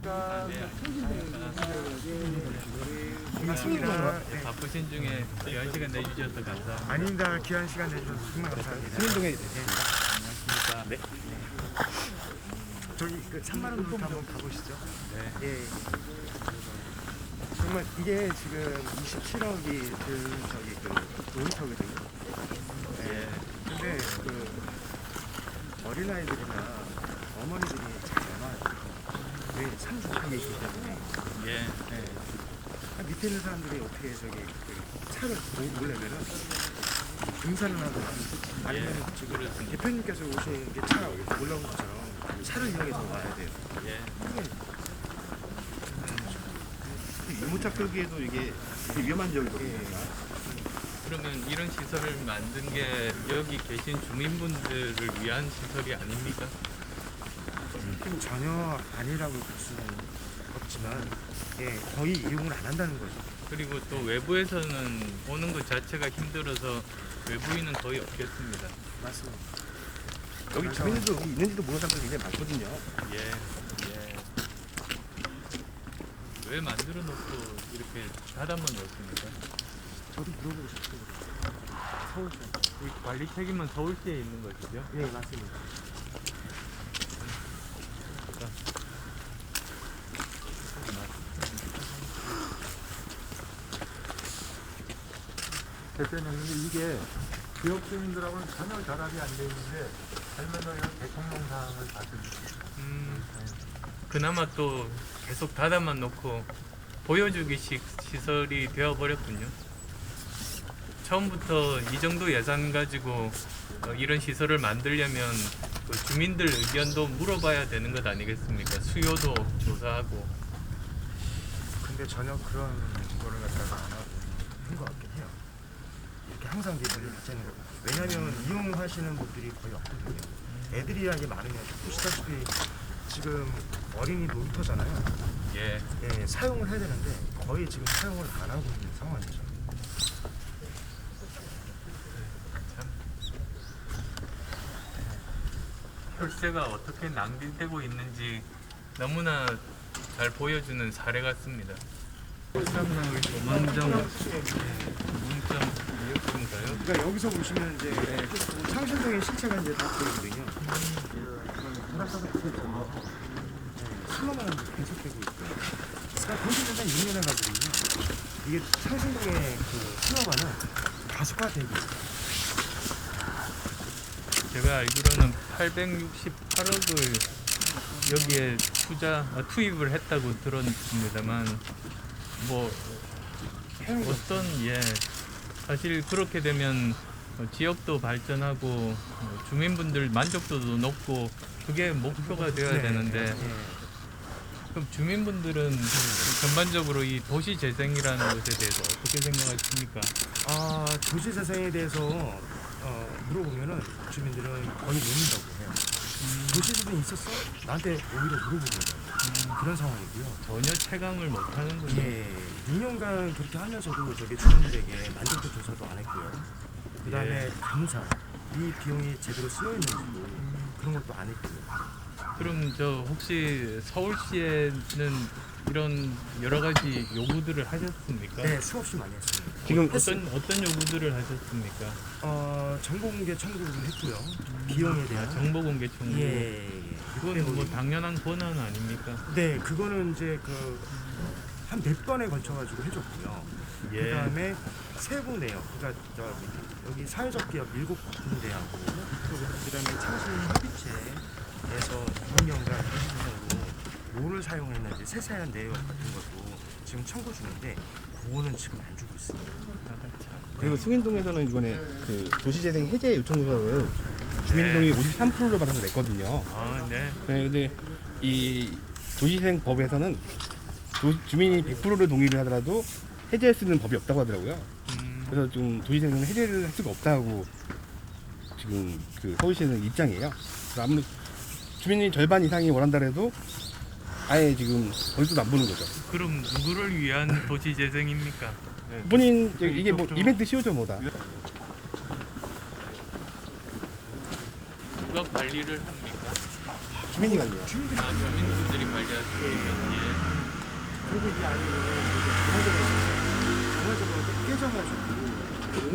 안녕하십니까. 반갑습니다. 네, 바쁘신 중에 귀한 시간 내주셔서 감사합니다. 아닙니다. 귀한 시간 내주셔서 정말 감사합니다. 승인동에 안녕하십니까. 네. 저기 그 3만 원부터 한번 가보시죠. 네. 예. 정말 이게 지금 27억이 저기 그 놀이터거든요. 예. 근데 그 어린아이들이나 어머니들이 잘 안 와요. 왜 36평에 있기 때문에. 예. 예. 밑에 있는 사람들이 어떻게 저기 그 차를 몰려면은 등산을 하거나 아니면 지금 대표님께서 오신 게 차가 올라온 것처럼 차를 이용해서 와야 돼요. 예. 유모차 끌기에도 이게 되게 위험한 지역이거든요. 그러면 이런 시설을 만든 게 여기 계신 주민분들을 위한 시설이 아닙니까? 전혀 아니라고 볼 수는 없지만 예, 거의 이용을 안 한다는 거죠. 그리고 또 외부에서는 오는 것 자체가 힘들어서 외부인은 거의 없겠습니다. 맞습니다. 여기 주민들도 여기 있는지도 모르는 사람들이 굉장히 많거든요. 예. 예. 왜 만들어 놓고 이렇게 닫아만 놓습니까? 저도 물어보고 싶어요. 서울시. 이 관리 책임은 서울시에 있는 것이죠? 예, 맞습니다. 대표님, 근데 이게 지역 주민들하고는 전혀 결합이 안 돼 있는데 설명을 이런 대통령 사항을 받으니까 그나마 또 계속 닫아만 놓고 보여주기식 시설이 되어버렸군요. 처음부터 이 정도 예산 가지고 이런 시설을 만들려면 그 주민들 의견도 물어봐야 되는 것 아니겠습니까? 수요도 조사하고. 근데 전혀 그런 거를 갖다가 안 하고 있는 것 같긴 해요. 이렇게 항상 기분이 같이 있는 거. 왜냐하면 이용하시는 분들이 거의 없거든요. 애들이 이게 많으면 보시다시피 지금 어린이 놀이터잖아요. 예. 예, 사용을 해야 되는데 거의 지금 사용을 안 하고 있는 상황이죠. 참. 혈세가 어떻게 낭비되고 있는지 너무나 잘 보여주는 사례 같습니다. 시장상의 조문점 이었던가요? 그러니까 여기서 보시면 이제 창신동의 실체가 이제 다 보이거든요. 슬로만 계속되고 있고요. 그러니까 거기서 한 6년에 가거든요. 이게 창신동의 그 슬로만은 가속화되고 있어요. 제가 알기로는 868억을 여기에 투입을 했다고 들었습니다만 뭐 어떤 사실 그렇게 되면 지역도 발전하고 주민분들 만족도도 높고 그게 목표가 되어야 되는데 그럼 주민분들은 전반적으로 이 도시 재생이라는 것에 대해서 어떻게 생각하십니까? 도시 재생에 대해서 물어보면은 주민들은 거의 모른다고 해요. 도시 재생이 있었어? 나한테 오히려 물어보는 거예요. 그런 상황이고요. 전혀 체감을 못하는군요. 예, 6년간 그렇게 하면서도 저게 주민들에게 만족도 조사도 안 했고요. 그 다음에 감사, 이 비용이 제대로 쓰여 있는지도 그런 것도 안 했고요. 그럼 저 혹시 서울시에는 이런 여러 가지 요구들을 하셨습니까? 네, 수없이 많이 했습니다. 지금 어떤 요구들을 하셨습니까? 정보 공개 청구를 했고요. 비용에 대한 정보 공개 청구. 예. 그건 뭐 당연한 권한 아닙니까? 네, 그거는 이제 한 몇 번에 걸쳐가지고 해줬고요. 예. 그 다음에 세부 내역, 그러니까 여기 사회적 기업 7군데하고 그 다음에 창신 협의체에서 6년간 일시적으로 뭐를 사용했는지 세세한 내역 같은 것도 지금 청구 중인데 그거는 지금 안 주고 있습니다. 그리고 승인동에서는 이번에 그 도시재생 해제 요청서를 주민동이 53%를 받아서 냈거든요. 아, 네. 네, 근데 이 도시재생 법에서는 주민이 100%를 동의를 하더라도 해제할 수 있는 법이 없다고 하더라고요. 그래서 좀 도시재생은 해제를 할 수가 없다고 지금 그 서울시는 입장이에요. 그래서 아무래도 주민이 절반 이상이 원한다 해도 아예 지금 얼굴도 안 보는 거죠. 그럼 누구를 위한 도시 재생입니까? 본인 이게 뭐 이벤트 시효죠 뭐다. 누가 관리를 합니까? 주민이 관리요. 주민들이 주민분들이 관리하시면 그리고 이 안에 전화적으로 깨져가지고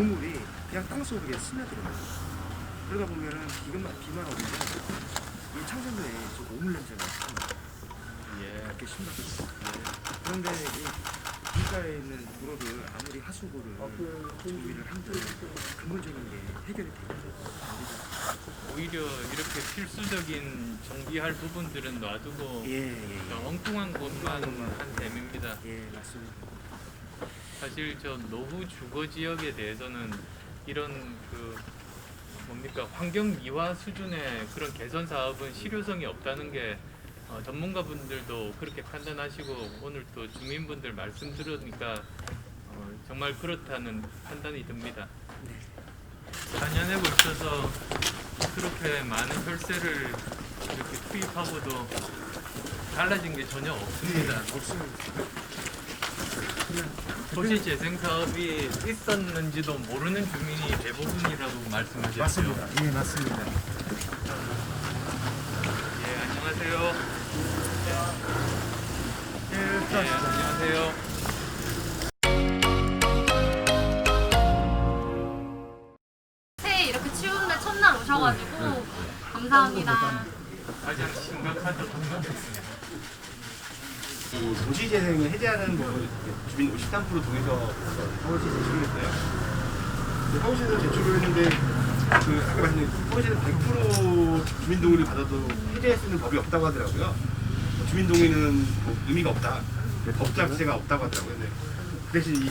오물이 그냥 땅속에 스며들어요. 그러다 보면은 비만 오면 이 창생도에 좀 오물 냄새가 심해요. 예. 그렇게 심각해요. 그런데 이 길가에 있는 도로를 아무리 하수구를 정비를 한들 근본적인 게 해결이 되거든요. 오히려 이렇게 필수적인 정비할 부분들은 놔두고 예. 엉뚱한 곳만 한 셈입니다. 예, 맞습니다. 사실 저 노후 주거 지역에 대해서는 이런 그 뭡니까 환경 미화 수준의 그런 개선 사업은 실효성이 없다는 게 전문가분들도 그렇게 판단하시고 오늘 또 주민분들 말씀 들으니까 정말 그렇다는 판단이 듭니다. 4년에 걸쳐서 그렇게 많은 혈세를 이렇게 투입하고도 달라진 게 전혀 없습니다. 없습니다. 도시재생 사업이 있었는지도 모르는 주민이 대부분이라고 말씀하셨죠. 맞습니다. 예, 맞습니다. 예, 안녕하세요. 예, 네, 안녕하세요. 새해 이렇게 추운 날 첫날 오셔가지고 감사합니다. 가장 심각하죠. 이 도시재생을 해제하는 뭐 주민 53% 동의서 서울시에 제출을 했어요. 서울시에서 제출을 했는데 그 아까 말씀드린 서울시에서 100% 주민 동의를 받아도 해제할 수 있는 법이 없다고 하더라고요. 주민 동의는 뭐 의미가 없다. 법 자체가 없다고 하더라고요. 근데 그 대신 이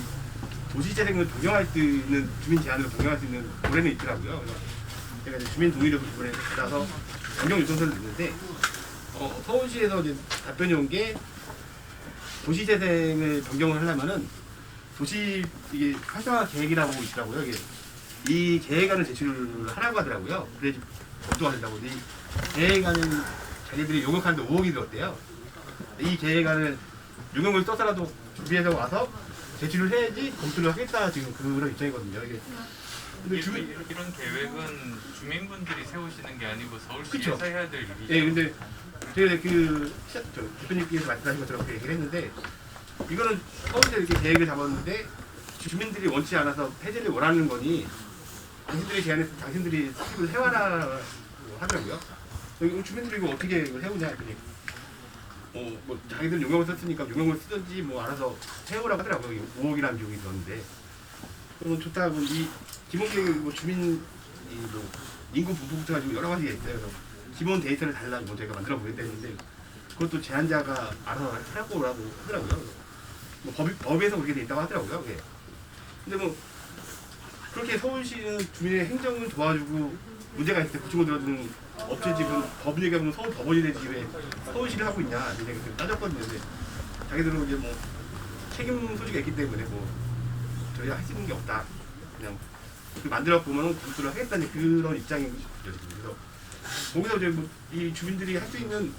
도시재생을 동경할 수 있는 주민 제한으로 동경할 수 있는 도래는 있더라고요. 그래서 제가 이제 주민 동의를 이번에 받아서 변경 요청서를 냈는데 서울시에서 이제 답변이 온 게 도시재생을 변경을 하려면은 도시 이게 활성화 계획이라고 있더라고요. 이게 이 계획안을 제출을 하라고 하더라고요. 그래야지 검토가 된다고. 이 계획안은 자기들이 용역하는데 5억이 들었대요. 이 계획안을 용역을 써서라도 준비해서 와서 제출을 해야지 검토를 하겠다 지금 그런 입장이거든요. 이게 근데 이런 계획은 주민분들이 세우시는 게 아니고 그쵸. 서울시에서 해야 될 일이죠. 예, 근데 제가 그 대표님께서 말씀하신 것처럼 그렇게 얘기를 했는데 이거는 서울시에 이렇게 계획을 잡았는데 주민들이 원치 않아서 폐지를 원하는 거니 당신들이 제안해서 당신들이 수립을 해와라 하더라고요. 여기 주민들이 이거 어떻게 이걸 해오냐 했더니 뭐 자기들 용역을 썼으니까 용역을 쓰든지 뭐 알아서 해오라고 하더라고요. 5억이라는 비용이 들었는데 그럼 좋다고 이 기본계획 뭐 주민 뭐 인구 분포부터 가지고 여러 가지가 있어요. 그래서 기본 데이터를 달라고 뭐 제가 만들어 보겠다 했는데 그것도 제안자가 알아서 하라고 하더라고요. 뭐 법에서 그렇게 돼 있다고 하더라고요. 그게. 근데 뭐 그렇게 서울시는 주민의 행정을 도와주고 문제가 있을 때 고치고 들어주는 업체 지금 법률 얘기하면 서울 법원이 되지 왜 서울시를 하고 있냐 이제 제가 따졌거든요. 근데 자기들은 이제 뭐 책임 소지가 있기 때문에 뭐 저희가 할 수 있는 게 없다. 그냥 만들어 보면은 검토를 하겠다는 그런 입장인 거죠. 그래서 거기서 이제 뭐 이 주민들이 할 수 있는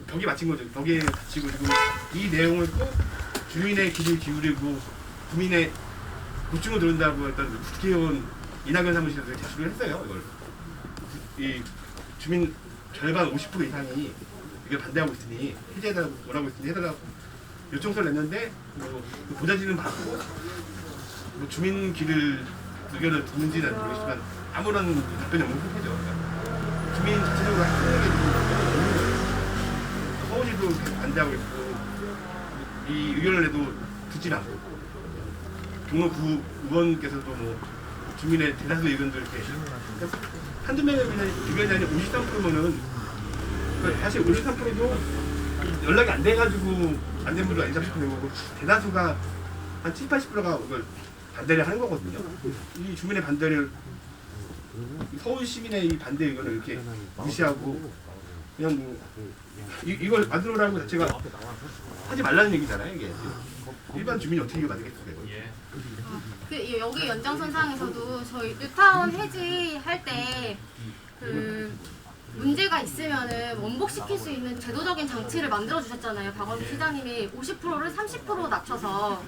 벽에 맞힌 거죠. 벽에 받치고 지금 이 내용을 꼭 주민의 귀를 기울이고 국민의 고충을 들은다고 했던 국회의원 이낙연 사무실에서 제출을 했어요. 이걸 이 주민 절반 50% 이상이 이걸 반대하고 있으니 해제해달라고 뭐라고 있으니 해달라고 요청서를 냈는데 뭐 보좌진은 받고 뭐 주민 귀를 의견을 듣는지는 모르겠지만 아무런 답변이 없는 상태죠. 그러니까 주민 자체적으로 할 수 있는 게 없는 거예요. 서울시도 반대하고 있고 이 의견을 내도 듣지 않고 종로구 의원께서도 뭐 주민의 대다수 의견들 이렇게 그러니까 한두 명의 의견이 아니라 53%면은 그러니까 사실 53%도 연락이 안 돼가지고 안 된 분도 아니다 싶은 거고 대다수가 한 7, 80%가 이걸 반대를 하는 거거든요. 이 주민의 반대를 서울 시민의 이 반대 의견을 이렇게 무시하고 그냥 뭐 이걸 만들어라는 것 자체가 하지 말라는 얘기잖아요. 이게 일반 주민이 어떻게 이거 만들겠어요? 예. 그 여기 연장선상에서도 저희 뉴타운 해지할 때 그 문제가 있으면은 원복시킬 수 있는 제도적인 장치를 만들어 주셨잖아요. 박원순 시장님이 50%를 30% 낮춰서.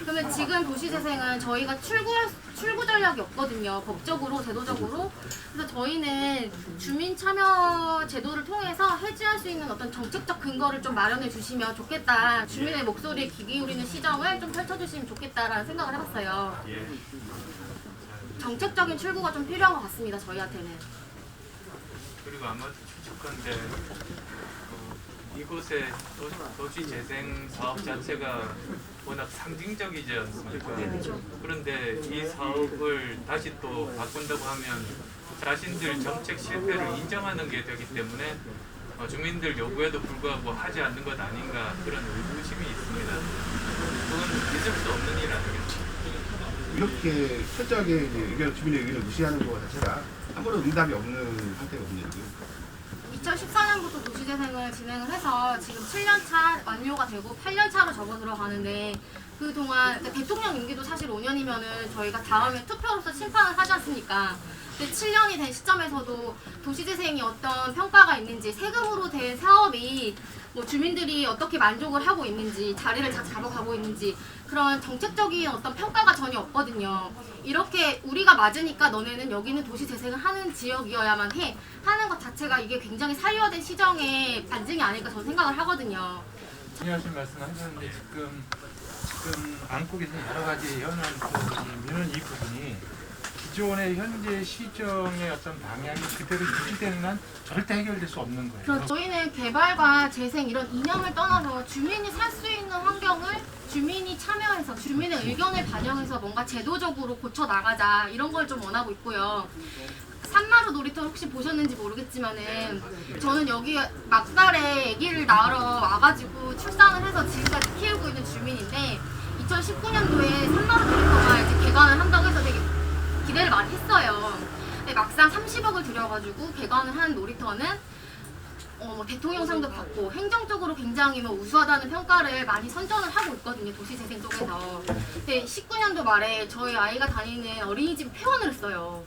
그러면 지금 도시재생은 저희가 출구 전략이 없거든요. 법적으로, 제도적으로. 그래서 저희는 주민 참여 제도를 통해서 해지할 수 있는 어떤 정책적 근거를 좀 마련해 주시면 좋겠다. 주민의 목소리에 귀 기울이는 시정을 좀 펼쳐주시면 좋겠다라는 생각을 해봤어요. 예. 정책적인 출구가 좀 필요한 것 같습니다. 저희한테는. 그리고 아마 추측컨대 이곳의 도시재생 사업 자체가 워낙 상징적이지 않습니까? 그런데 이 사업을 다시 또 바꾼다고 하면 자신들 정책 실패를 인정하는 게 되기 때문에 주민들 요구에도 불구하고 하지 않는 것 아닌가 그런 의구심이 있습니다. 그건 있을 수 없는 일 아니겠습니까? 이렇게 철저하게 이제 주민의 의견을 무시하는 것 자체가 아무런 응답이 없는 상태거든요. 지금. 2014년부터 도시재생을 진행을 해서 지금 7년차 완료가 되고 8년차로 접어들어 가는데 그동안 그러니까 대통령 임기도 사실 5년이면은 저희가 다음에 투표로서 심판을 하지 않습니까? 근데 7년이 된 시점에서도 도시재생이 어떤 평가가 있는지 세금으로 된 사업이 뭐 주민들이 어떻게 만족을 하고 있는지 자리를 잘 잡아가고 있는지 그런 정책적인 어떤 평가가 전혀 없거든요. 이렇게 우리가 맞으니까 너네는 여기는 도시재생을 하는 지역이어야만 해 하는 것 자체가 이게 굉장히 사유화된 시정의 반증이 아닐까 저는 생각을 하거든요. 중요하신 말씀 하셨는데 지금 안고 계신 여러 가지 현안들이면 이 부분이 기존의 현재 시정의 어떤 방향이 그대로 유지되는 한 절대 해결될 수 없는 거예요. 그렇죠. 저희는 개발과 재생 이런 이념을 떠나서 주민이 살 수 있는 환경을 주민이 참여해서 주민의 의견을 반영해서 뭔가 제도적으로 고쳐 나가자 이런 걸 좀 원하고 있고요. 산마루 놀이터 혹시 보셨는지 모르겠지만은 저는 여기 막달에 아기를 낳으러 와가지고 출산을 해서 지금까지 키우고 있는 주민인데 2019년도에 산마루 놀이터가 이제 개관을 한다고 해서 되게 기대를 많이 했어요. 근데 막상 30억을 들여가지고 개관을 한 놀이터는 뭐 대통령상도 받고 행정적으로 굉장히 뭐 우수하다는 평가를 많이 선전을 하고 있거든요. 도시재생 쪽에서. 근데 19년도 말에 저희 아이가 다니는 어린이집 폐원을 했어요.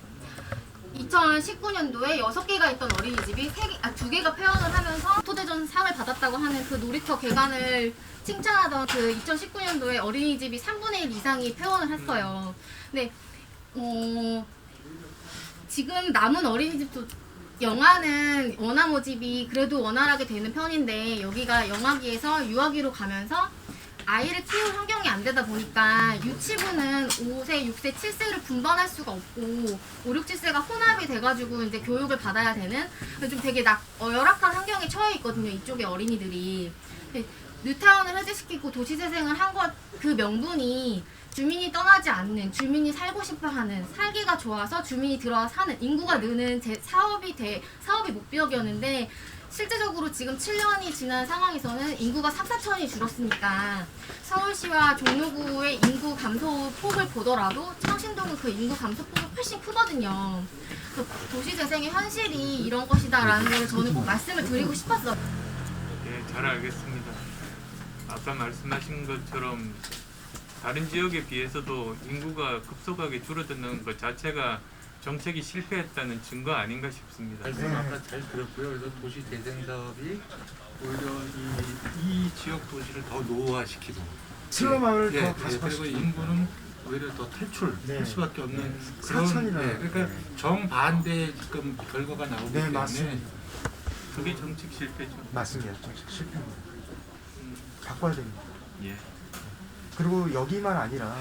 2019년도에 6개가 있던 어린이집이 2개가 폐원을 하면서 토대전 상을 받았다고 하는 그 놀이터 개관을 칭찬하던 그 2019년도에 어린이집이 3분의 1 이상이 폐원을 했어요. 근데 지금 남은 어린이집도 영아는 원화 모집이 그래도 원활하게 되는 편인데 여기가 영아기에서 유아기로 가면서 아이를 키울 환경이 안 되다 보니까 유치부는 5세, 6세, 7세를 분반할 수가 없고 5, 6, 7세가 혼합이 돼가지고 이제 교육을 받아야 되는 좀 되게 열악한 환경에 처해 있거든요. 이쪽의 어린이들이. 뉴타운을 해제시키고 도시재생을 한 것 그 명분이 주민이 떠나지 않는, 주민이 살고 싶어하는, 살기가 좋아서 주민이 들어와 사는, 인구가 느는 사업이 목표였는데 실제적으로 지금 7년이 지난 상황에서는 인구가 3, 4천이 줄었으니까 서울시와 종로구의 인구 감소 폭을 보더라도 창신동은 그 인구 감소 폭이 훨씬 크거든요. 도시재생의 현실이 이런 것이다라는 걸 저는 꼭 말씀을 드리고 싶었어요. 네, 잘 알겠습니다. 아까 말씀하신 것처럼 다른 지역에 비해서도 인구가 급속하게 줄어드는 것 자체가 정책이 실패했다는 증거 아닌가 싶습니다. 말씀 아까 잘 들었고요. 그래서 도시 재생 사업이 오히려 이 지역 도시를 더 노후화시키고 슬럼마을 더 그리고 가속화시키고 인구는 오히려 더 탈출할 네. 수밖에 없는 사천이나. 그러니까 정반대 지금 결과가 나오기 네, 때문에 맞습니다. 그게 정책 실패죠. 맞습니다. 정책 실패입니다. 바꿔야 됩니다. 예. 그리고 여기만 아니라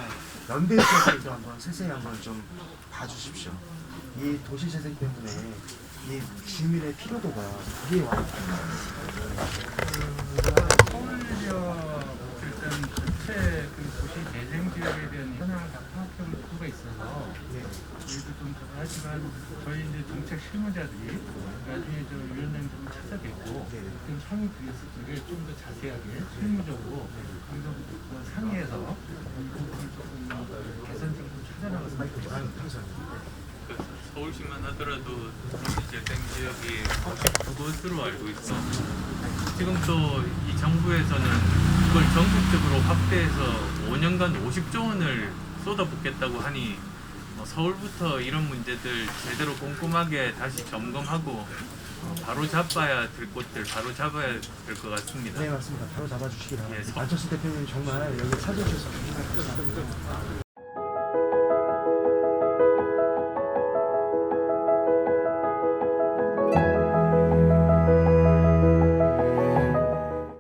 연대 지역에도 한번 세세히 한번 좀 봐주십시오. 이 도시재생 때문에 이 주민의 피로도가 되게 서울역 일단 전체 그 도시 재생 지역에 대한 현황을 다 파악해볼 수가 있어서 저희도 좀 하지만 저희 이제 정책 실무자들이 나중에 저 위원장님 좀 찾아뵙고 좀 상의 드렸을 때 좀 더 자세하게 실무적으로 상의해서 이 부분을 조금 개선책을 좀 찾아나갔으면 좋겠습니다. 그 서울시만 하더라도 도시재생 지역이 52곳으로 알고 있어. 지금 또 이 정부에서는 이걸 전국적으로 확대해서 5년간 50조 원을 쏟아붓겠다고 하니 서울부터 이런 문제들 제대로 꼼꼼하게 다시 점검하고 바로 잡아야 될 곳들 바로 잡아야 될 것 같습니다. 네, 맞습니다. 바로 잡아주시기 바랍니다. 예, 안철수 대표님 정말 여기 사주셔서